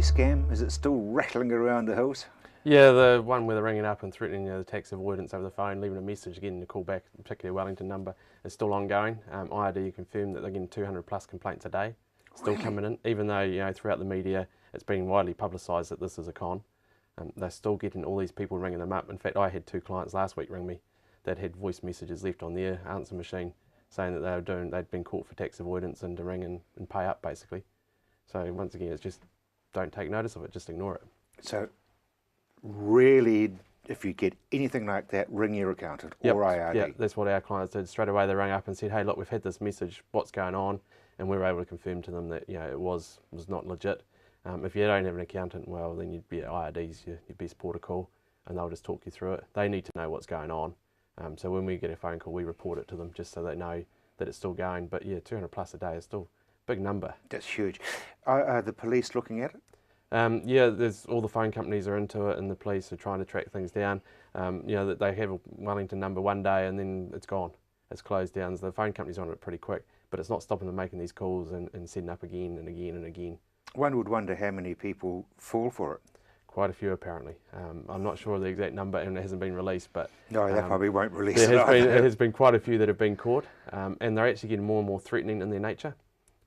scam, is it still rattling around the hills? Yeah, the one where they're ringing up and threatening the tax avoidance over the phone, leaving a message, getting a call back, particularly Wellington number, is still ongoing. IRD confirmed that they're getting 200 plus complaints a day, still Really? coming in, even though throughout the media it's been widely publicised that this is a con. They're still getting all these people ringing them up. In fact, I had 2 clients last week ring me that had voice messages left on their answer machine saying that they'd been caught for tax avoidance and to ring and pay up basically. So once again, it's just don't take notice of it, just ignore it. So really, if you get anything like that, ring your accountant or IRD. Yeah, that's what our clients did. Straight away they rang up and said, hey, look, we've had this message, what's going on? And we were able to confirm to them that it was not legit. If you don't have an accountant, well, then you'd be at IRD's your best port of call, and they'll just talk you through it. They need to know what's going on. So when we get a phone call, we report it to them just so they know that it's still going. But yeah, 200 plus a day is still a big number. That's huge. Are the police looking at it? Yeah, there's all the phone companies are into it, and the police are trying to track things down. That they have a Wellington number one day and then it's gone. It's closed down. So the phone companies are on it pretty quick, but it's not stopping them making these calls and setting up again and again and again. One would wonder how many people fall for it. Quite a few apparently. I'm not sure of the exact number and it hasn't been released, but No, they probably won't release it. There has been quite a few that have been caught, and they're actually getting more and more threatening in their nature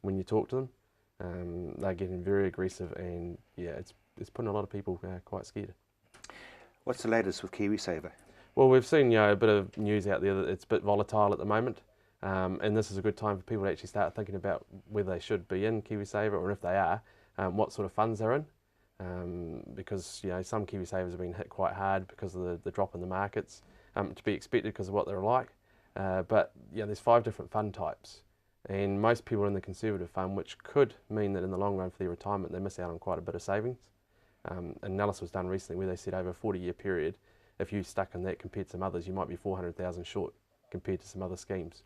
when you talk to them. They're getting very aggressive, and yeah, it's putting a lot of people quite scared. What's the latest with Kiwi Saver? Well, we've seen a bit of news out there that it's a bit volatile at the moment, and this is a good time for people to actually start thinking about whether they should be in Kiwi Saver, or if they are, what sort of funds they're in. Because some Kiwi Savers have been hit quite hard because of the drop in the markets, to be expected because of what they're like. But there's 5 different fund types, and most people are in the conservative fund, which could mean that in the long run for their retirement they miss out on quite a bit of savings. An analysis was done recently where they said over a 40-year period, if you stuck in that compared to some others, you might be 400,000 short compared to some other schemes.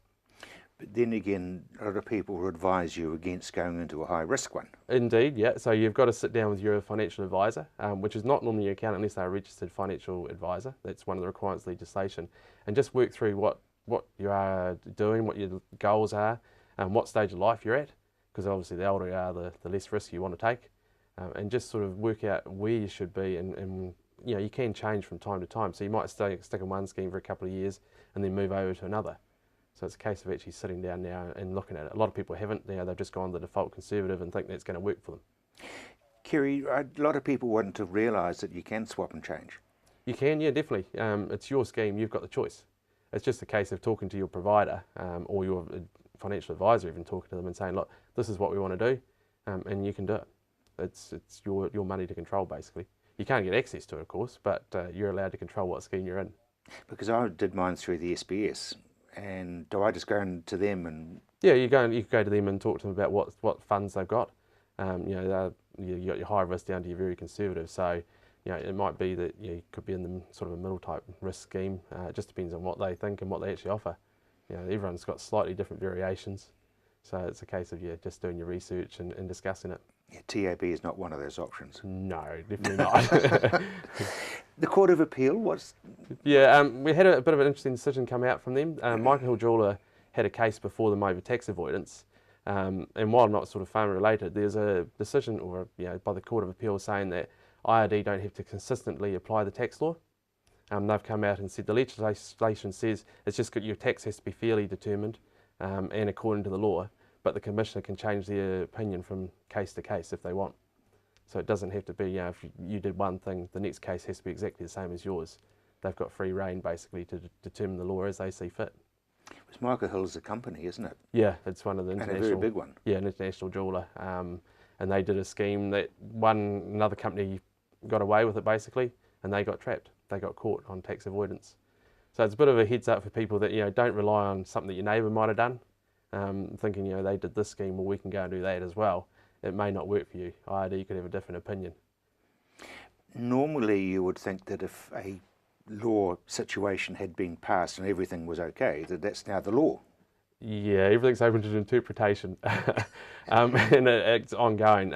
But then again, a lot of people would advise you against going into a high-risk one. Indeed, yeah. So you've got to sit down with your financial advisor, which is not normally your accountant unless they're a registered financial advisor. That's one of the requirements of legislation. And just work through what you are doing, what your goals are, and what stage of life you're at. Because obviously the older you are, the less risk you want to take. And just sort of work out where you should be. And you can change from time to time. So you might stick in one scheme for a couple of years and then move over to another. So it's a case of actually sitting down now and looking at it. A lot of people haven't. They've just gone the default conservative and think that's going to work for them. Kerry, a lot of people want to realise that you can swap and change. You can, yeah, definitely. It's your scheme. You've got the choice. It's just a case of talking to your provider or your financial advisor, even talking to them and saying, look, this is what we want to do, and you can do it. It's your money to control, basically. You can't get access to it, of course, but you're allowed to control what scheme you're in. Because I did mine through the SBS. And do I just go to them and? Yeah, you can go to them and talk to them about what funds they've got. You got your high risk down to your very conservative. So, it might be that you could be in the sort of a middle type risk scheme. It just depends on what they think and what they actually offer. Everyone's got slightly different variations. So it's a case of just doing your research and discussing it. Yeah, TAB is not one of those options. No, definitely not. The Court of Appeal, Yeah, we had a bit of an interesting decision come out from them. Michael Hill Jeweller had a case before them over tax avoidance, and while not sort of farm related, there's a decision by the Court of Appeal saying that IRD don't have to consistently apply the tax law. They've come out and said the legislation says it's just your tax has to be fairly determined and according to the law, but the Commissioner can change their opinion from case to case if they want. So it doesn't have to be, if you did one thing, the next case has to be exactly the same as yours. They've got free rein, basically, to determine the law as they see fit. Because Michael Hill's a company, isn't it? Yeah, it's one of the international... And a very big one. Yeah, an international jeweller. And they did a scheme that another company got away with it, basically, and they got trapped. They got caught on tax avoidance. So it's a bit of a heads up for people that, don't rely on something that your neighbour might have done, thinking, they did this scheme, well, we can go and do that as well. It may not work for you. IRD could have a different opinion. Normally you would think that if a law situation had been passed and everything was okay, that's now the law. Yeah, everything's open to interpretation. And it's ongoing.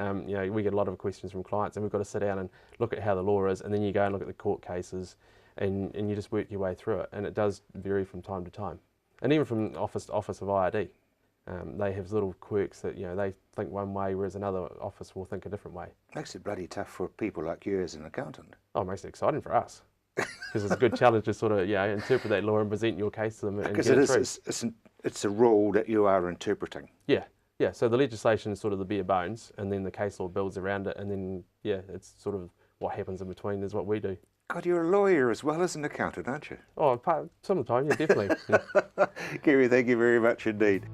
We get a lot of questions from clients and we've got to sit down and look at how the law is, and then you go and look at the court cases and you just work your way through it, and it does vary from time to time. And even from office to office of IRD. they have little quirks that, they think one way, whereas another office will think a different way. Makes it bloody tough for people like you as an accountant. Oh, it makes it exciting for us. Because it's a good challenge to sort of, interpret that law and present your case to them and Because get it through. It's a rule that you are interpreting. Yeah. So the legislation is sort of the bare bones, and then the case law builds around it, and then, it's sort of what happens in between is what we do. God, you're a lawyer as well as an accountant, aren't you? Oh, some of the time, yeah, definitely. Yeah. Kerry, thank you very much indeed.